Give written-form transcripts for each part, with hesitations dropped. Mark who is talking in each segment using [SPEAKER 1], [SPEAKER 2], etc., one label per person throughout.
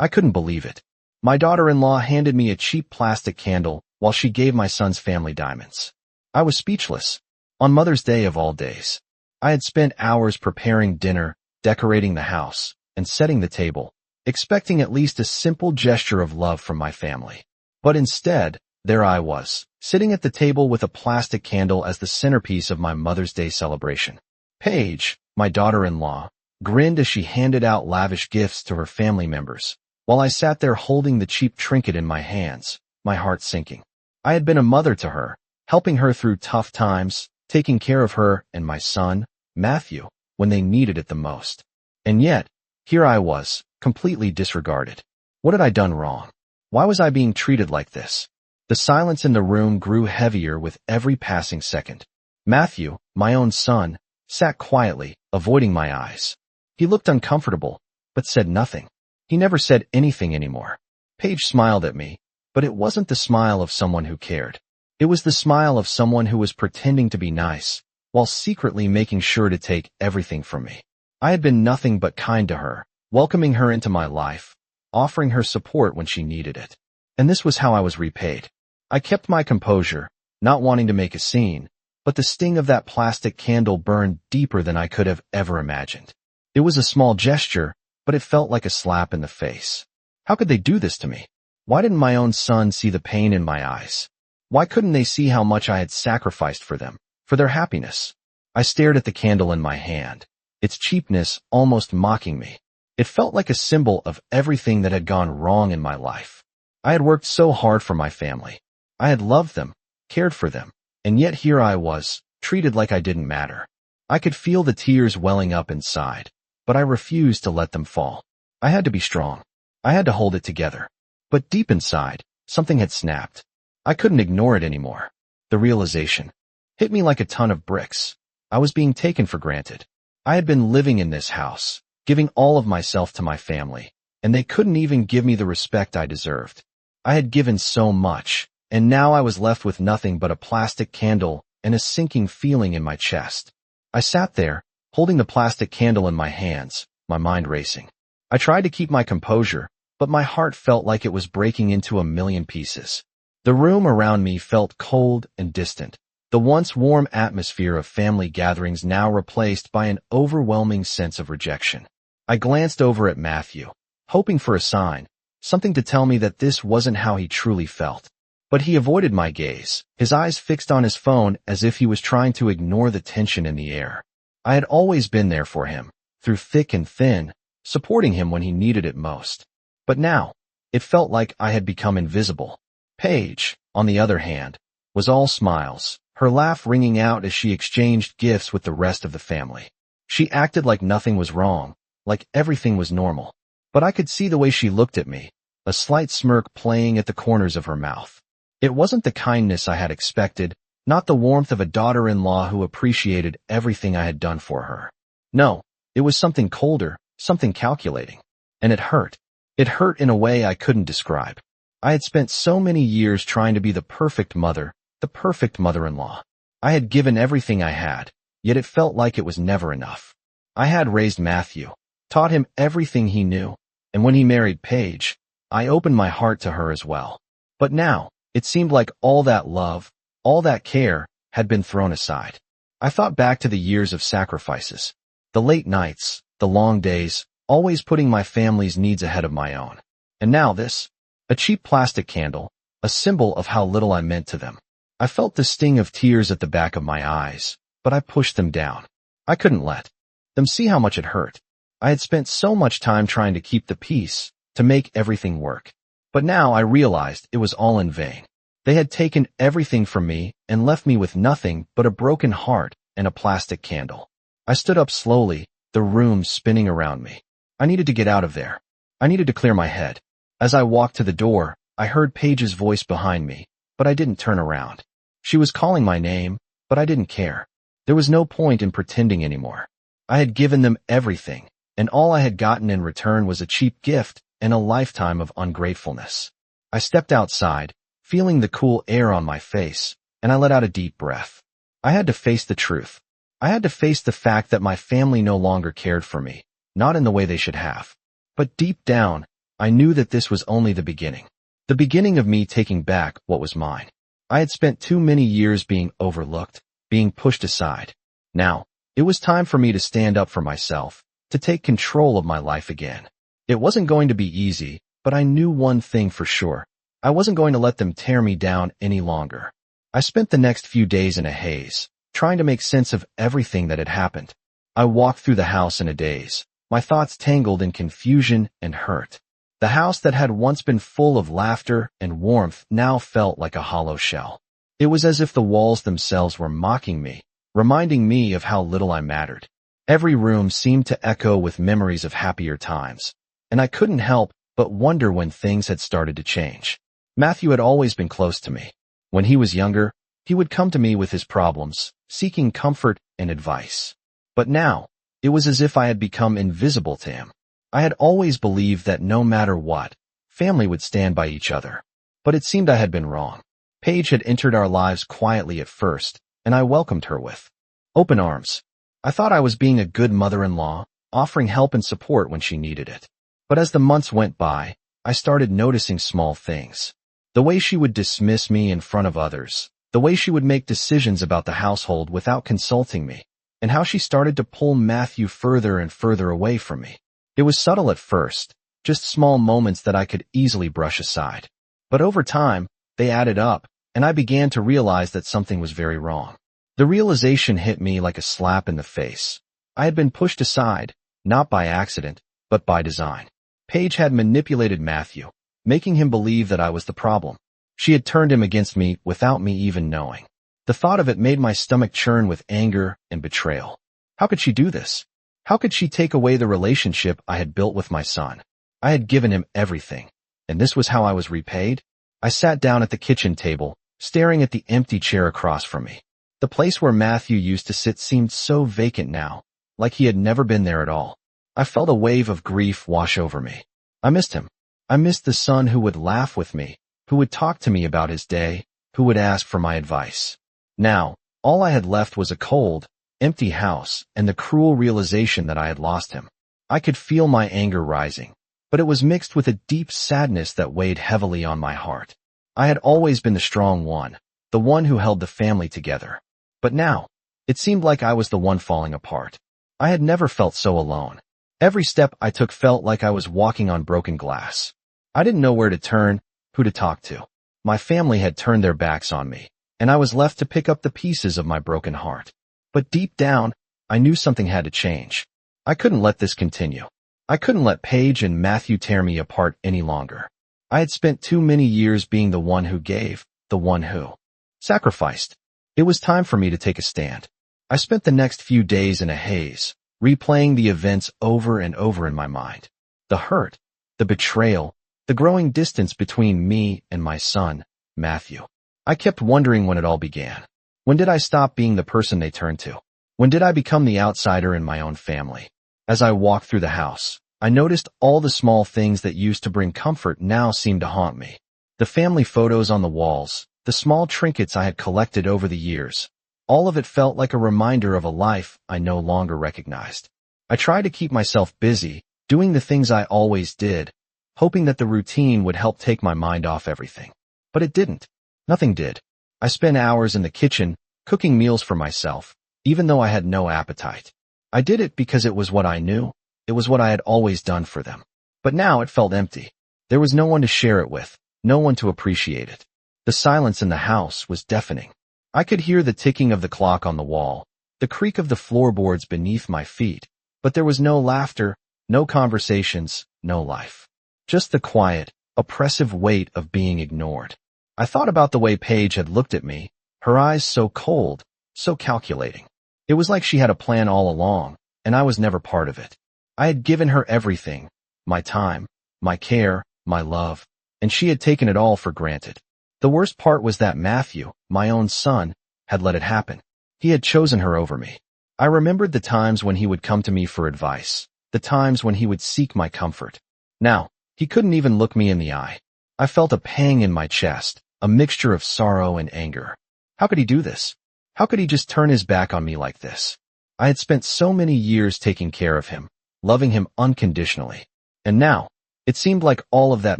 [SPEAKER 1] I couldn't believe it. My daughter-in-law handed me a cheap plastic candle while she gave my son's family diamonds. I was speechless. On Mother's Day of all days, I had spent hours preparing dinner, decorating the house, and setting the table, expecting at least a simple gesture of love from my family. But instead, there I was, sitting at the table with a plastic candle as the centerpiece of my Mother's Day celebration. Paige, my daughter-in-law, grinned as she handed out lavish gifts to her family members, while I sat there holding the cheap trinket in my hands, my heart sinking. I had been a mother to her, helping her through tough times, taking care of her and my son, Matthew, when they needed it the most. And yet, here I was, completely disregarded. What had I done wrong? Why was I being treated like this? The silence in the room grew heavier with every passing second. Matthew, my own son, sat quietly, avoiding my eyes. He looked uncomfortable, but said nothing. He never said anything anymore. Paige smiled at me, but it wasn't the smile of someone who cared. It was the smile of someone who was pretending to be nice, while secretly making sure to take everything from me. I had been nothing but kind to her, welcoming her into my life, offering her support when she needed it. And this was how I was repaid. I kept my composure, not wanting to make a scene, but the sting of that plastic candle burned deeper than I could have ever imagined. It was a small gesture, but it felt like a slap in the face. How could they do this to me? Why didn't my own son see the pain in my eyes? Why couldn't they see how much I had sacrificed for them, for their happiness? I stared at the candle in my hand, its cheapness almost mocking me. It felt like a symbol of everything that had gone wrong in my life. I had worked so hard for my family. I had loved them, cared for them, and yet here I was, treated like I didn't matter. I could feel the tears welling up inside, but I refused to let them fall. I had to be strong. I had to hold it together. But deep inside, something had snapped. I couldn't ignore it anymore. The realization hit me like a ton of bricks. I was being taken for granted. I had been living in this house, giving all of myself to my family, and they couldn't even give me the respect I deserved. I had given so much, and now I was left with nothing but a plastic candle and a sinking feeling in my chest. I sat there, holding the plastic candle in my hands, my mind racing. I tried to keep my composure, but my heart felt like it was breaking into a million pieces. The room around me felt cold and distant, the once warm atmosphere of family gatherings now replaced by an overwhelming sense of rejection. I glanced over at Matthew, hoping for a sign, something to tell me that this wasn't how he truly felt. But he avoided my gaze, his eyes fixed on his phone as if he was trying to ignore the tension in the air. I had always been there for him, through thick and thin, supporting him when he needed it most. But now, it felt like I had become invisible. Paige, on the other hand, was all smiles, her laugh ringing out as she exchanged gifts with the rest of the family. She acted like nothing was wrong, like everything was normal. But I could see the way she looked at me, a slight smirk playing at the corners of her mouth. It wasn't the kindness I had expected, not the warmth of a daughter-in-law who appreciated everything I had done for her. No, it was something colder, something calculating. And it hurt. It hurt in a way I couldn't describe. I had spent so many years trying to be the perfect mother, the perfect mother-in-law. I had given everything I had, yet it felt like it was never enough. I had raised Matthew, taught him everything he knew, and when he married Paige, I opened my heart to her as well. But now, it seemed like all that love, all that care, had been thrown aside. I thought back to the years of sacrifices, the late nights, the long days, always putting my family's needs ahead of my own. And now this, a cheap plastic candle, a symbol of how little I meant to them. I felt the sting of tears at the back of my eyes, but I pushed them down. I couldn't let them see how much it hurt. I had spent so much time trying to keep the peace, to make everything work. But now I realized it was all in vain. They had taken everything from me and left me with nothing but a broken heart and a plastic candle. I stood up slowly, the room spinning around me. I needed to get out of there. I needed to clear my head. As I walked to the door, I heard Paige's voice behind me, but I didn't turn around. She was calling my name, but I didn't care. There was no point in pretending anymore. I had given them everything, and all I had gotten in return was a cheap gift and a lifetime of ungratefulness. I stepped outside, feeling the cool air on my face, and I let out a deep breath. I had to face the truth. I had to face the fact that my family no longer cared for me, not in the way they should have. But deep down, I knew that this was only the beginning. The beginning of me taking back what was mine. I had spent too many years being overlooked, being pushed aside. Now, it was time for me to stand up for myself, to take control of my life again. It wasn't going to be easy, but I knew one thing for sure. I wasn't going to let them tear me down any longer. I spent the next few days in a haze, trying to make sense of everything that had happened. I walked through the house in a daze, my thoughts tangled in confusion and hurt. The house that had once been full of laughter and warmth now felt like a hollow shell. It was as if the walls themselves were mocking me, reminding me of how little I mattered. Every room seemed to echo with memories of happier times, and I couldn't help but wonder when things had started to change. Matthew had always been close to me. When he was younger, he would come to me with his problems, seeking comfort and advice. But now, it was as if I had become invisible to him. I had always believed that no matter what, family would stand by each other. But it seemed I had been wrong. Paige had entered our lives quietly at first, and I welcomed her with open arms. I thought I was being a good mother-in-law, offering help and support when she needed it. But as the months went by, I started noticing small things. The way she would dismiss me in front of others, the way she would make decisions about the household without consulting me, and how she started to pull Matthew further and further away from me. It was subtle at first, just small moments that I could easily brush aside. But over time, they added up, and I began to realize that something was very wrong. The realization hit me like a slap in the face. I had been pushed aside, not by accident, but by design. Paige had manipulated Matthew, making him believe that I was the problem. She had turned him against me without me even knowing. The thought of it made my stomach churn with anger and betrayal. How could she do this? How could she take away the relationship I had built with my son? I had given him everything, and this was how I was repaid? I sat down at the kitchen table, staring at the empty chair across from me. The place where Matthew used to sit seemed so vacant now, like he had never been there at all. I felt a wave of grief wash over me. I missed him. I missed the son who would laugh with me, who would talk to me about his day, who would ask for my advice. Now, all I had left was a cold, empty house and the cruel realization that I had lost him. I could feel my anger rising, but it was mixed with a deep sadness that weighed heavily on my heart. I had always been the strong one, the one who held the family together. But now, it seemed like I was the one falling apart. I had never felt so alone. Every step I took felt like I was walking on broken glass. I didn't know where to turn, who to talk to. My family had turned their backs on me, and I was left to pick up the pieces of my broken heart. But deep down, I knew something had to change. I couldn't let this continue. I couldn't let Paige and Matthew tear me apart any longer. I had spent too many years being the one who gave, the one who sacrificed. It was time for me to take a stand. I spent the next few days in a haze, replaying the events over and over in my mind. The hurt, the betrayal, the growing distance between me and my son, Matthew. I kept wondering when it all began. When did I stop being the person they turned to? When did I become the outsider in my own family? As I walked through the house, I noticed all the small things that used to bring comfort now seemed to haunt me. The family photos on the walls, the small trinkets I had collected over the years, all of it felt like a reminder of a life I no longer recognized. I tried to keep myself busy, doing the things I always did, hoping that the routine would help take my mind off everything. But it didn't. Nothing did. I spent hours in the kitchen, cooking meals for myself, even though I had no appetite. I did it because it was what I knew. It was what I had always done for them. But now it felt empty. There was no one to share it with, no one to appreciate it. The silence in the house was deafening. I could hear the ticking of the clock on the wall, the creak of the floorboards beneath my feet, but there was no laughter, no conversations, no life. Just the quiet, oppressive weight of being ignored. I thought about the way Paige had looked at me, her eyes so cold, so calculating. It was like she had a plan all along, and I was never part of it. I had given her everything, my time, my care, my love, and she had taken it all for granted. The worst part was that Matthew, my own son, had let it happen. He had chosen her over me. I remembered the times when he would come to me for advice, the times when he would seek my comfort. Now, he couldn't even look me in the eye. I felt a pang in my chest, a mixture of sorrow and anger. How could he do this? How could he just turn his back on me like this? I had spent so many years taking care of him, loving him unconditionally. And now, It seemed like all of that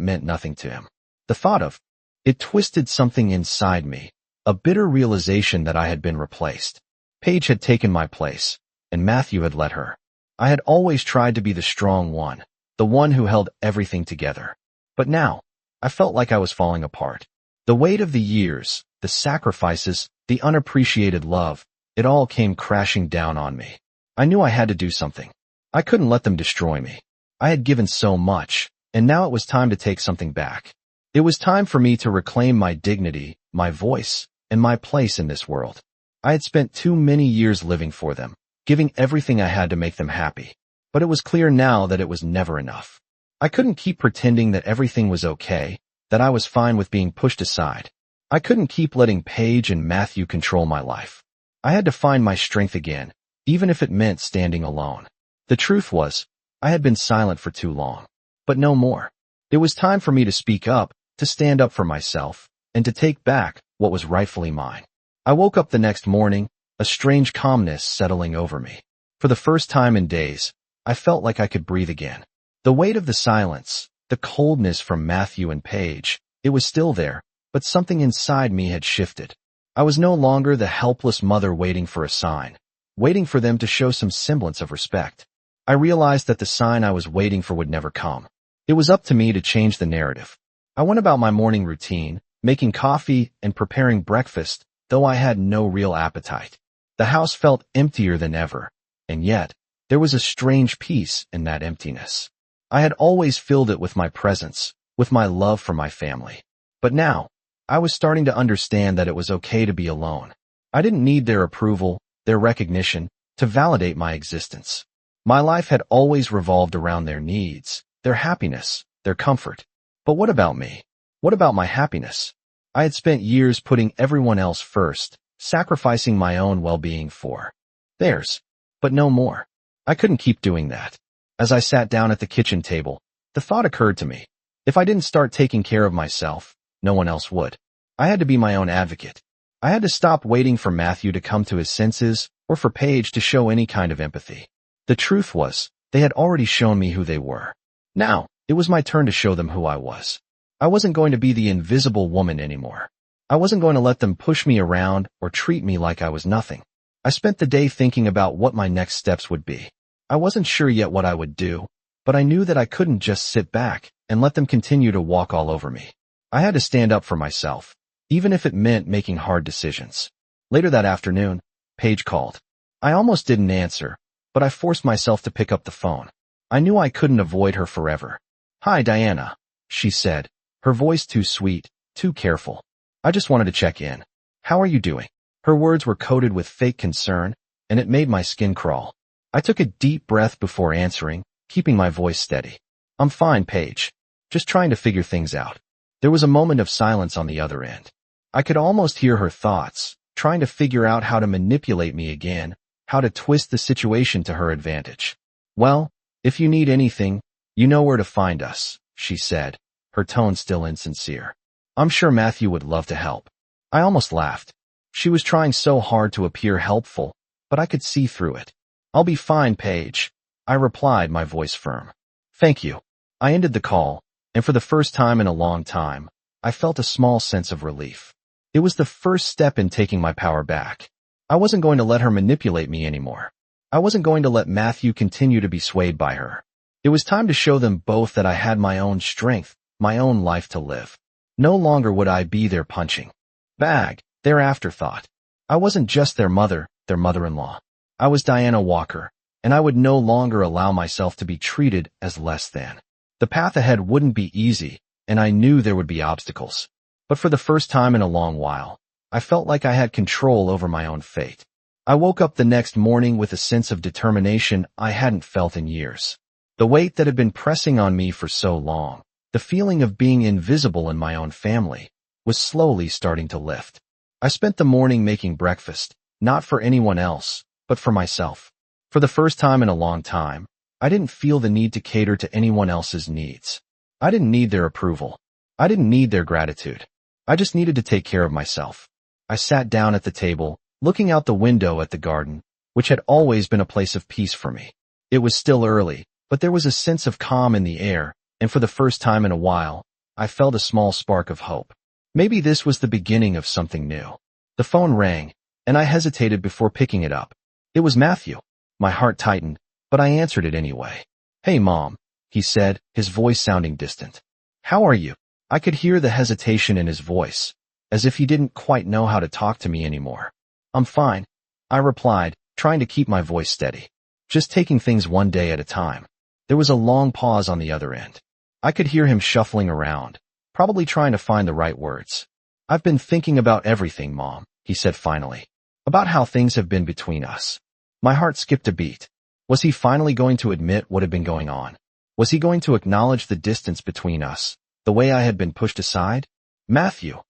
[SPEAKER 1] meant nothing to him. The thought of it twisted something inside me, a bitter realization that I had been replaced. Paige had taken my place, and Matthew had let her. I had always tried to be the strong one, the one who held everything together. But now, I felt like I was falling apart. The weight of the years, the sacrifices, the unappreciated love, it all came crashing down on me. I knew I had to do something. I couldn't let them destroy me. I had given so much, and now it was time to take something back. It was time for me to reclaim my dignity, my voice, and my place in this world. I had spent too many years living for them, giving everything I had to make them happy. But it was clear now that it was never enough. I couldn't keep pretending that everything was okay, that I was fine with being pushed aside. I couldn't keep letting Paige and Matthew control my life. I had to find my strength again, even if it meant standing alone. The truth was, I had been silent for too long. But no more. It was time for me to speak up, to stand up for myself, and to take back what was rightfully mine. I woke up the next morning, a strange calmness settling over me. For the first time in days, I felt like I could breathe again. The weight of the silence, the coldness from Matthew and Paige, it was still there, but something inside me had shifted. I was no longer the helpless mother waiting for a sign, waiting for them to show some semblance of respect. I realized that the sign I was waiting for would never come. It was up to me to change the narrative. I went about my morning routine, making coffee and preparing breakfast, though I had no real appetite. The house felt emptier than ever, and yet, there was a strange peace in that emptiness. I had always filled it with my presence, with my love for my family. But now, I was starting to understand that it was okay to be alone. I didn't need their approval, their recognition, to validate my existence. My life had always revolved around their needs, their happiness, their comfort. But what about me? What about my happiness? I had spent years putting everyone else first, sacrificing my own well-being for theirs. But no more. I couldn't keep doing that. As I sat down at the kitchen table, the thought occurred to me. If I didn't start taking care of myself, no one else would. I had to be my own advocate. I had to stop waiting for Matthew to come to his senses or for Paige to show any kind of empathy. The truth was, they had already shown me who they were. Now, it was my turn to show them who I was. I wasn't going to be the invisible woman anymore. I wasn't going to let them push me around or treat me like I was nothing. I spent the day thinking about what my next steps would be. I wasn't sure yet what I would do, but I knew that I couldn't just sit back and let them continue to walk all over me. I had to stand up for myself, even if it meant making hard decisions. Later that afternoon, Paige called. I almost didn't answer, but I forced myself to pick up the phone. I knew I couldn't avoid her forever. "Hi, Diana," she said, her voice too sweet, too careful. "I just wanted to check in. How are you doing?" Her words were coated with fake concern, and it made my skin crawl. I took a deep breath before answering, keeping my voice steady. "I'm fine, Paige. Just trying to figure things out." There was a moment of silence on the other end. I could almost hear her thoughts, trying to figure out how to manipulate me again, how to twist the situation to her advantage. "Well, if you need anything, you know where to find us," she said, her tone still insincere. "I'm sure Matthew would love to help." I almost laughed. She was trying so hard to appear helpful, but I could see through it. "I'll be fine, Paige," I replied, my voice firm. "Thank you." I ended the call, and for the first time in a long time, I felt a small sense of relief. It was the first step in taking my power back. I wasn't going to let her manipulate me anymore. I wasn't going to let Matthew continue to be swayed by her. It was time to show them both that I had my own strength, my own life to live. No longer would I be their punching bag, their afterthought. I wasn't just their mother-in-law. I was Diana Walker, and I would no longer allow myself to be treated as less than. The path ahead wouldn't be easy, and I knew there would be obstacles. But for the first time in a long while, I felt like I had control over my own fate. I woke up the next morning with a sense of determination I hadn't felt in years. The weight that had been pressing on me for so long, the feeling of being invisible in my own family, was slowly starting to lift. I spent the morning making breakfast, not for anyone else, but for myself. For the first time in a long time, I didn't feel the need to cater to anyone else's needs. I didn't need their approval. I didn't need their gratitude. I just needed to take care of myself. I sat down at the table, looking out the window at the garden, which had always been a place of peace for me. It was still early, but there was a sense of calm in the air, and for the first time in a while, I felt a small spark of hope. Maybe this was the beginning of something new. The phone rang, and I hesitated before picking it up. It was Matthew. My heart tightened, but I answered it anyway. "Hey, Mom," he said, his voice sounding distant. "How are you?" I could hear the hesitation in his voice, as if he didn't quite know how to talk to me anymore. "I'm fine," I replied, trying to keep my voice steady. "Just taking things one day at a time." There was a long pause on the other end. I could hear him shuffling around, probably trying to find the right words. "I've been thinking about everything, Mom," he said finally. "About how things have been between us." My heart skipped a beat. Was he finally going to admit what had been going on? Was he going to acknowledge the distance between us, the way I had been pushed aside? "Matthew,"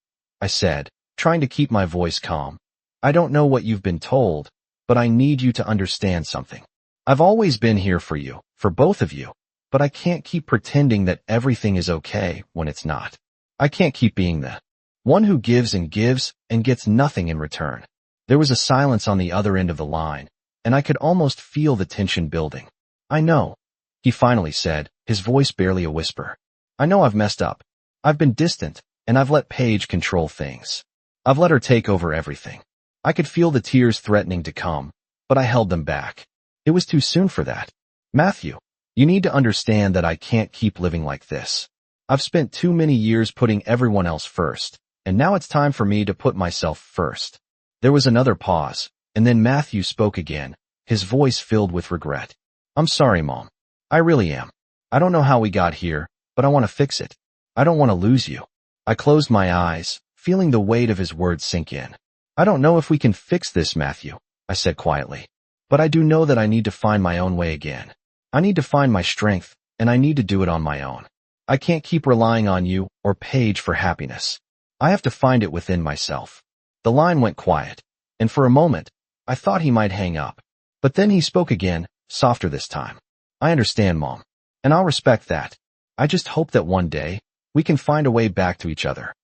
[SPEAKER 1] I said, trying to keep my voice calm. "I don't know what you've been told, but I need you to understand something. I've always been here for you, for both of you, but I can't keep pretending that everything is okay when it's not. I can't keep being the one who gives and gets nothing in return." There was a silence on the other end of the line, and I could almost feel the tension building. "I know," he finally said, his voice barely a whisper. "I know I've messed up. I've been distant, and I've let Paige control things. I've let her take over everything." I could feel the tears threatening to come, but I held them back. It was too soon for that. "Matthew, you need to understand that I can't keep living like this. I've spent too many years putting everyone else first, and now it's time for me to put myself first." There was another pause, and then Matthew spoke again, his voice filled with regret. "I'm sorry, Mom. I really am. I don't know how we got here, but I want to fix it. I don't want to lose you." I closed my eyes, feeling the weight of his words sink in. "I don't know if we can fix this, Matthew," I said quietly. "But I do know that I need to find my own way again. I need to find my strength, and I need to do it on my own. I can't keep relying on you or Paige for happiness. I have to find it within myself." The line went quiet, and for a moment, I thought he might hang up. But then he spoke again, softer this time. "I understand, Mom, and I'll respect that. I just hope that one day, we can find a way back to each other."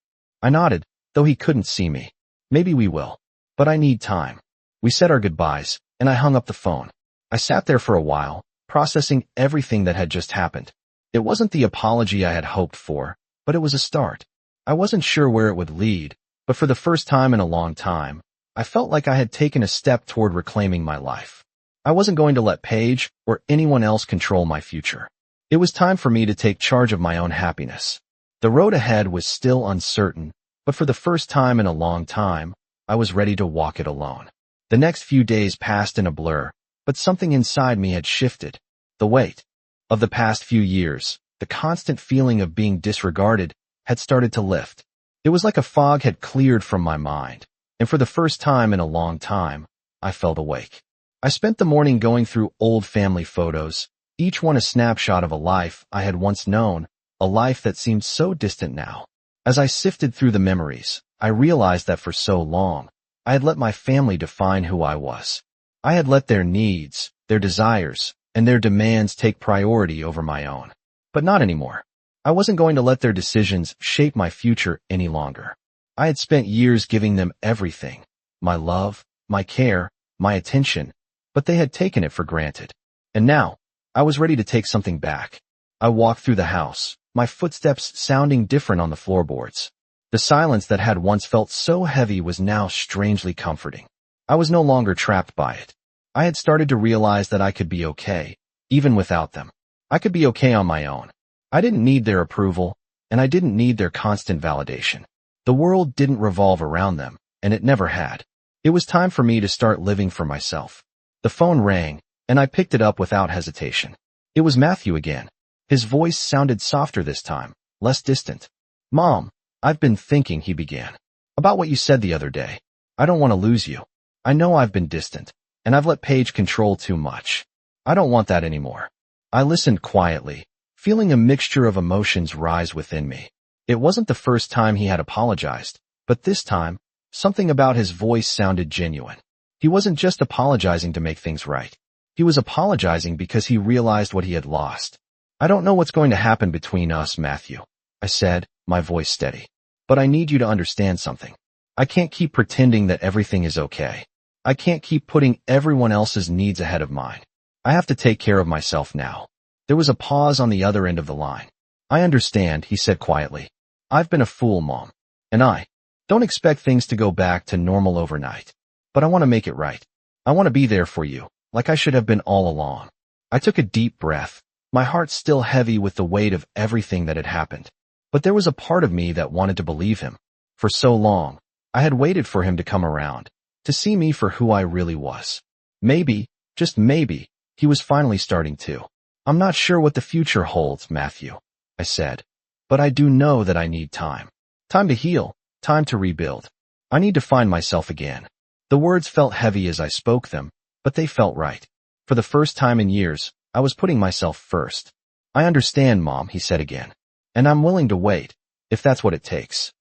[SPEAKER 1] I nodded, though he couldn't see me. "Maybe we will. But I need time." We said our goodbyes, and I hung up the phone. I sat there for a while, processing everything that had just happened. It wasn't the apology I had hoped for, but it was a start. I wasn't sure where it would lead, but for the first time in a long time, I felt like I had taken a step toward reclaiming my life. I wasn't going to let Paige or anyone else control my future. It was time for me to take charge of my own happiness. The road ahead was still uncertain, but for the first time in a long time, I was ready to walk it alone. The next few days passed in a blur, but something inside me had shifted. The weight of the past few years, the constant feeling of being disregarded, had started to lift. It was like a fog had cleared from my mind, and for the first time in a long time, I felt awake. I spent the morning going through old family photos, each one a snapshot of a life I had once known, a life that seemed so distant now. As I sifted through the memories, I realized that for so long, I had let my family define who I was. I had let their needs, their desires, and their demands take priority over my own. But not anymore. I wasn't going to let their decisions shape my future any longer. I had spent years giving them everything, my love, my care, my attention, but they had taken it for granted. And now, I was ready to take something back. I walked through the house, my footsteps sounding different on the floorboards. The silence that had once felt so heavy was now strangely comforting. I was no longer trapped by it. I had started to realize that I could be okay, even without them. I could be okay on my own. I didn't need their approval, and I didn't need their constant validation. The world didn't revolve around them, and it never had. It was time for me to start living for myself. The phone rang, and I picked it up without hesitation. It was Matthew again. His voice sounded softer this time, less distant. "Mom, I've been thinking," he began, "about what you said the other day. I don't want to lose you. I know I've been distant, and I've let Paige control too much. I don't want that anymore." I listened quietly, feeling a mixture of emotions rise within me. It wasn't the first time he had apologized, but this time, something about his voice sounded genuine. He wasn't just apologizing to make things right. He was apologizing because he realized what he had lost. "I don't know what's going to happen between us, Matthew," I said, my voice steady. "But I need you to understand something. I can't keep pretending that everything is okay. I can't keep putting everyone else's needs ahead of mine. I have to take care of myself now." There was a pause on the other end of the line. I understand, he said quietly. I've been a fool, Mom. And I don't expect things to go back to normal overnight. But I want to make it right. I want to be there for you, like I should have been all along. I took a deep breath, my heart still heavy with the weight of everything that had happened. But there was a part of me that wanted to believe him. For so long, I had waited for him to come around, to see me for who I really was. Maybe, just maybe, he was finally starting to. I'm not sure what the future holds, Matthew, I said. But I do know that I need time. Time to heal, time to rebuild. I need to find myself again. The words felt heavy as I spoke them, but they felt right. For the first time in years, I was putting myself first. I understand, Mom, he said again. And I'm willing to wait, if that's what it takes.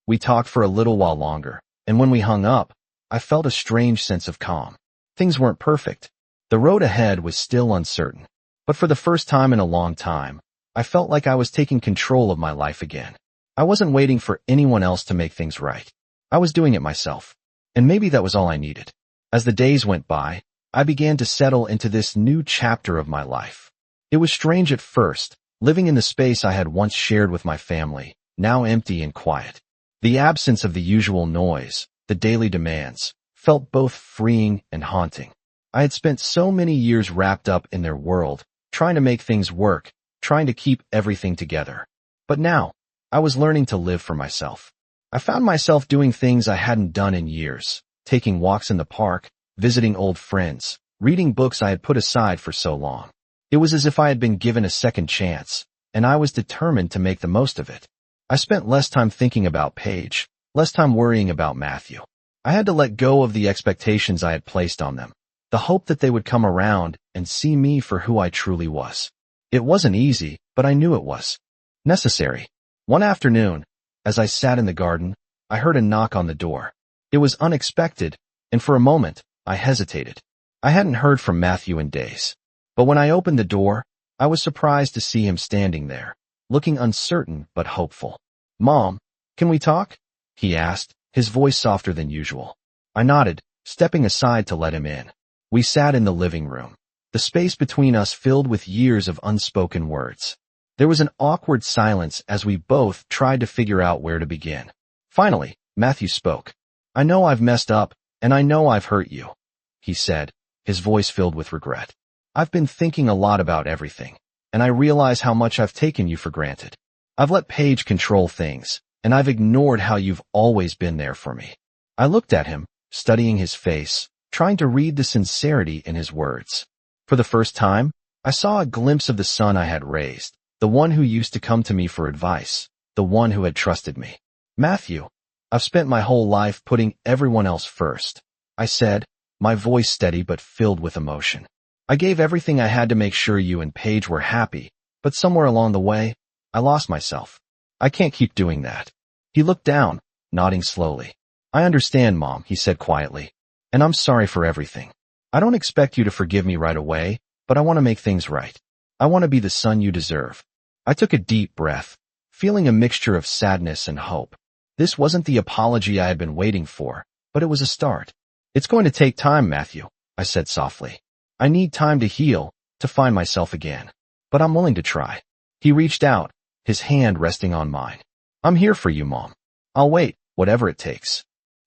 [SPEAKER 1] We talked for a little while longer, and when we hung up, I felt a strange sense of calm. Things weren't perfect. The road ahead was still uncertain. But for the first time in a long time, I felt like I was taking control of my life again. I wasn't waiting for anyone else to make things right. I was doing it myself. And maybe that was all I needed. As the days went by, I began to settle into this new chapter of my life. It was strange at first, living in the space I had once shared with my family, now empty and quiet. The absence of the usual noise, the daily demands, felt both freeing and haunting. I had spent so many years wrapped up in their world, trying to make things work, trying to keep everything together. But now, I was learning to live for myself. I found myself doing things I hadn't done in years, taking walks in the park, visiting old friends, reading books I had put aside for so long. It was as if I had been given a second chance, and I was determined to make the most of it. I spent less time thinking about Paige, less time worrying about Matthew. I had to let go of the expectations I had placed on them, the hope that they would come around and see me for who I truly was. It wasn't easy, but I knew it was necessary. One afternoon, as I sat in the garden, I heard a knock on the door. It was unexpected, and for a moment, I hesitated. I hadn't heard from Matthew in days. But when I opened the door, I was surprised to see him standing there, looking uncertain but hopeful. "Mom, can we talk?" he asked, his voice softer than usual. I nodded, stepping aside to let him in. We sat in the living room, the space between us filled with years of unspoken words. There was an awkward silence as we both tried to figure out where to begin. Finally, Matthew spoke. "I know I've messed up, and I know I've hurt you," he said, his voice filled with regret. "I've been thinking a lot about everything, and I realize how much I've taken you for granted. I've let Paige control things, and I've ignored how you've always been there for me." I looked at him, studying his face, trying to read the sincerity in his words. For the first time, I saw a glimpse of the son I had raised, the one who used to come to me for advice, the one who had trusted me. "Matthew, I've spent my whole life putting everyone else first," I said, my voice steady but filled with emotion. "I gave everything I had to make sure you and Paige were happy, but somewhere along the way, I lost myself. I can't keep doing that." He looked down, nodding slowly. "I understand, Mom," he said quietly, "and I'm sorry for everything. I don't expect you to forgive me right away, but I want to make things right. I want to be the son you deserve." I took a deep breath, feeling a mixture of sadness and hope. This wasn't the apology I had been waiting for, but it was a start. "It's going to take time, Matthew," I said softly. "I need time to heal, to find myself again. But I'm willing to try." He reached out, his hand resting on mine. "I'm here for you, Mom. I'll wait, whatever it takes."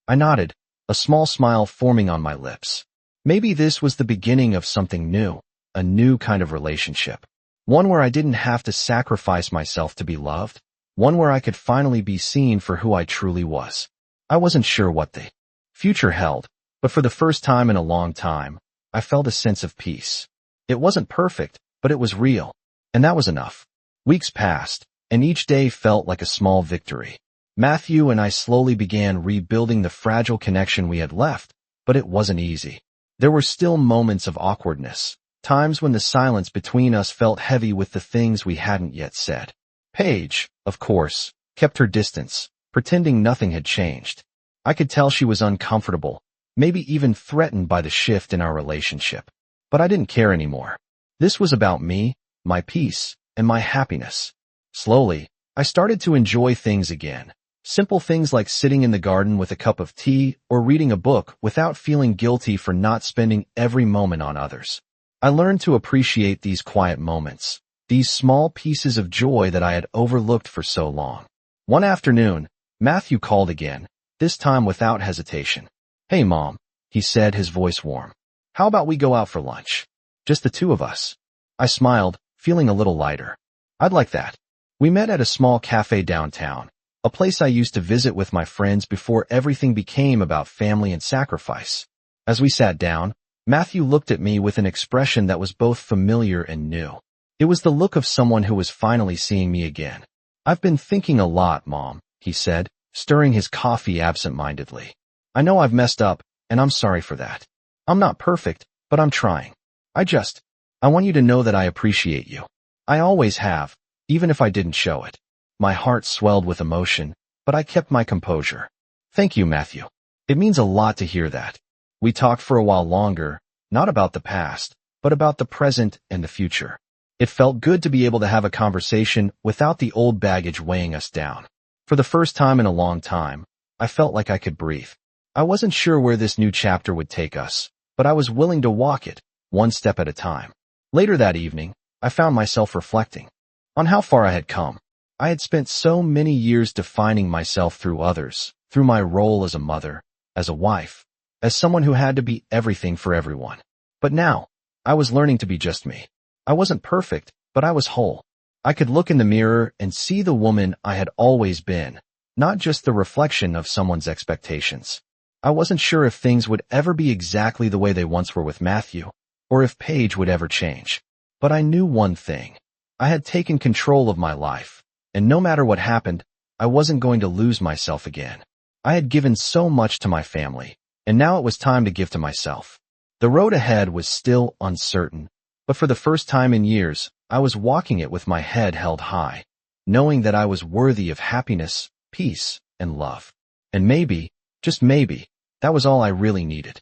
[SPEAKER 1] I nodded, a small smile forming on my lips. Maybe this was the beginning of something new, a new kind of relationship. One where I didn't have to sacrifice myself to be loved. One where I could finally be seen for who I truly was. I wasn't sure what the future held, but for the first time in a long time, I felt a sense of peace. It wasn't perfect, but it was real, and that was enough. Weeks passed, and each day felt like a small victory. Matthew and I slowly began rebuilding the fragile connection we had left, but it wasn't easy. There were still moments of awkwardness, times when the silence between us felt heavy with the things we hadn't yet said. Paige, of course, kept her distance, pretending nothing had changed. I could tell she was uncomfortable, maybe even threatened by the shift in our relationship. But I didn't care anymore. This was about me, my peace, and my happiness. Slowly, I started to enjoy things again. Simple things like sitting in the garden with a cup of tea or reading a book without feeling guilty for not spending every moment on others. I learned to appreciate these quiet moments, these small pieces of joy that I had overlooked for so long. One afternoon, Matthew called again, this time without hesitation. "Hey, Mom," he said, his voice warm. "How about we go out for lunch? Just the two of us." I smiled, feeling a little lighter. "I'd like that." We met at a small cafe downtown, a place I used to visit with my friends before everything became about family and sacrifice. As we sat down, Matthew looked at me with an expression that was both familiar and new. It was the look of someone who was finally seeing me again. "I've been thinking a lot, Mom," he said, stirring his coffee absent-mindedly. "I know I've messed up, and I'm sorry for that. I'm not perfect, but I'm trying. I want you to know that I appreciate you. I always have, even if I didn't show it." My heart swelled with emotion, but I kept my composure. "Thank you, Matthew. It means a lot to hear that." We talked for a while longer, not about the past, but about the present and the future. It felt good to be able to have a conversation without the old baggage weighing us down. For the first time in a long time, I felt like I could breathe. I wasn't sure where this new chapter would take us, but I was willing to walk it, one step at a time. Later that evening, I found myself reflecting on how far I had come. I had spent so many years defining myself through others, through my role as a mother, as a wife, as someone who had to be everything for everyone. But now, I was learning to be just me. I wasn't perfect, but I was whole. I could look in the mirror and see the woman I had always been, not just the reflection of someone's expectations. I wasn't sure if things would ever be exactly the way they once were with Matthew, or if Paige would ever change. But I knew one thing. I had taken control of my life, and no matter what happened, I wasn't going to lose myself again. I had given so much to my family, and now it was time to give to myself. The road ahead was still uncertain, but for the first time in years, I was walking it with my head held high, knowing that I was worthy of happiness, peace, and love. And maybe, just maybe, that was all I really needed.